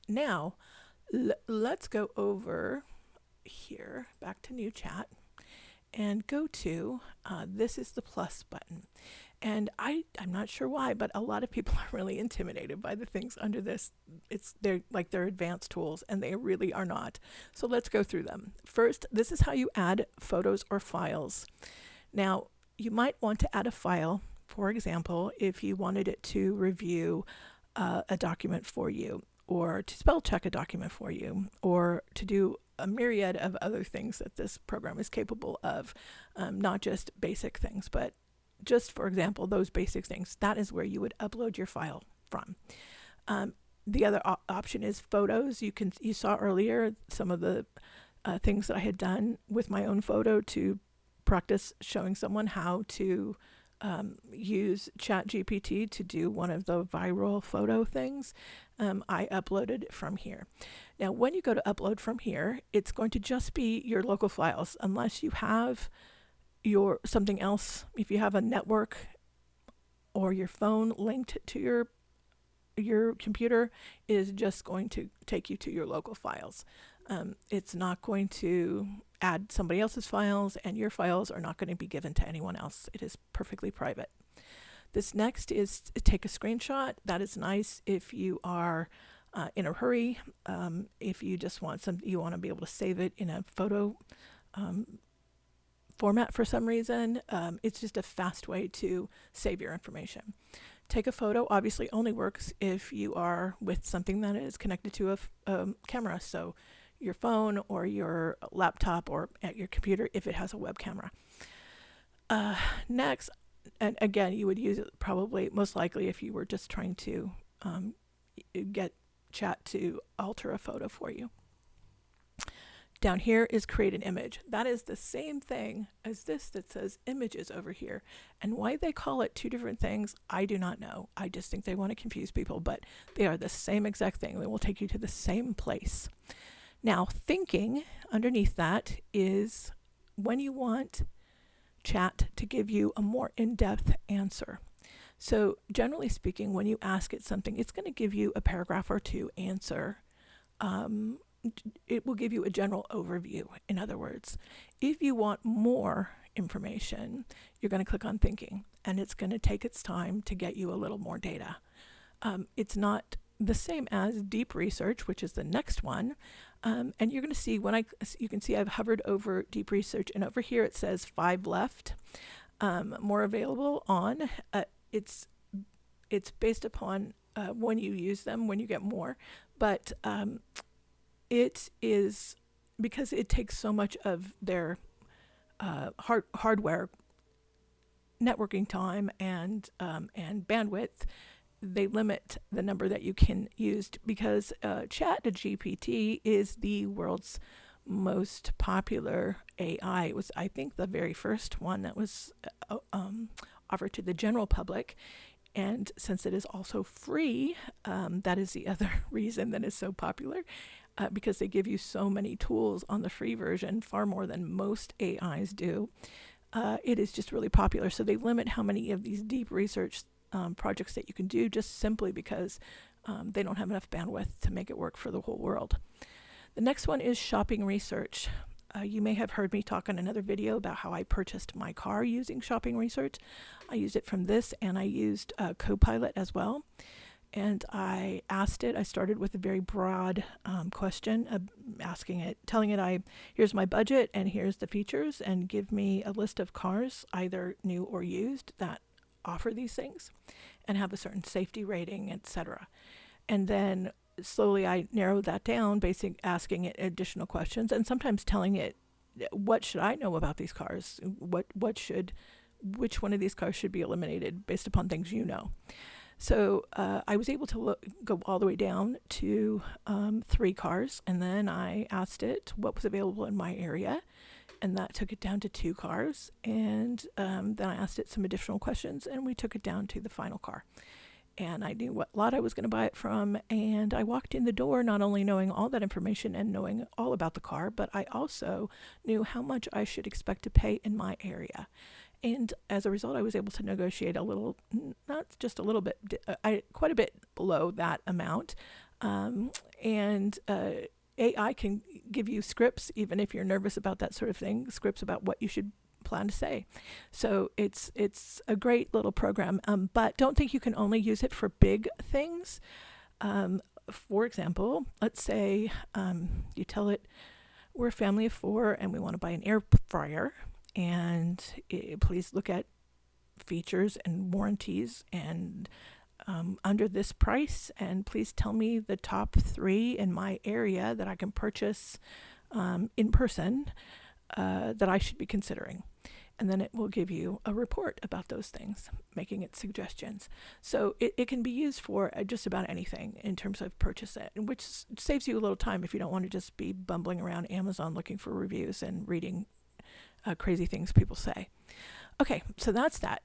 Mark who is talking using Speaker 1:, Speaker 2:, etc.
Speaker 1: Now, let's go over here, back to new chat, and go to, this is the plus button. And I'm not sure why, but a lot of people are really intimidated by the things under this. They're advanced tools, and they really are not. So let's go through them. First, this is how you add photos or files. Now, you might want to add a file, for example, if you wanted it to review a document for you, or to spell check a document for you, or to do a myriad of other things that this program is capable of, not just basic things, but just, for example, those basic things. That is where you would upload your file from. The other option is photos. You saw earlier some of the things that I had done with my own photo to practice showing someone how to use ChatGPT to do one of the viral photo things. I uploaded from here. Now, when you go to upload from here, it's going to just be your local files, unless you have something else. If you have a network or your phone linked to your computer, is just going to take you to your local files. It's not going to add somebody else's files, and your files are not going to be given to anyone else. It is perfectly private. This next is take a screenshot. That is nice if you are in a hurry. If you just you want to be able to save it in a photo format for some reason. It's just a fast way to save your information. Take a photo obviously only works if you are with something that is connected to a camera. So your phone or your laptop or at your computer if it has a web camera. Next, and again, you would use it probably most likely if you were just trying to get chat to alter a photo for you. Down here is create an image. That is the same thing as this that says images over here. And why they call it two different things, I do not know. I just think they want to confuse people, but they are the same exact thing. They will take you to the same place. Now, thinking underneath that is when you want chat to give you a more in-depth answer. So generally speaking, when you ask it something, it's going to give you a paragraph or two answer. It will give you a general overview, in other words. If you want more information, you're going to click on thinking, and it's going to take its time to get you a little more data. It's not the same as deep research, which is the next one. And you're going to see you can see I've hovered over deep research, and over here it says 5 left, more available on. It's based upon when you use them, when you get more, but it is because it takes so much of their hardware networking time and bandwidth. They limit the number that you can use because ChatGPT is the world's most popular AI. It was, I think, the very first one that was offered to the general public. And since it is also free, that is the other reason that it's so popular, because they give you so many tools on the free version, far more than most AIs do. It is just really popular. So they limit how many of these deep research projects that you can do, just simply because they don't have enough bandwidth to make it work for the whole world. The next one is shopping research. You may have heard me talk on another video about how I purchased my car using shopping research. I used it from this, and I used Copilot as well. And I asked it, I started with a very broad question, telling it, here's my budget and here's the features, and give me a list of cars, either new or used, that offer these things and have a certain safety rating, etc. And then slowly I narrowed that down, basically asking it additional questions, and sometimes telling it, what should I know about these cars? Which one of these cars should be eliminated based upon things you know? So I was able to go all the way down to 3 cars, and then I asked it what was available in my area, and that took it down to 2 cars, and then I asked it some additional questions, and we took it down to the final car. And I knew what lot I was going to buy it from, and I walked in the door not only knowing all that information and knowing all about the car, but I also knew how much I should expect to pay in my area. And as a result, I was able to negotiate a little, not just a little bit, quite a bit below that amount. And AI can give you scripts, even if you're nervous about that sort of thing, scripts about what you should plan to say. So it's a great little program, but don't think you can only use it for big things. For example, let's say you tell it, we're a family of 4 and we want to buy an air fryer, and please look at features and warranties and under this price, and please tell me the top 3 in my area that I can purchase in person that I should be considering. And then it will give you a report about those things, making it suggestions. So it can be used for just about anything in terms of purchase it, which saves you a little time if you don't want to just be bumbling around Amazon looking for reviews and reading crazy things people say. Okay, so that's that.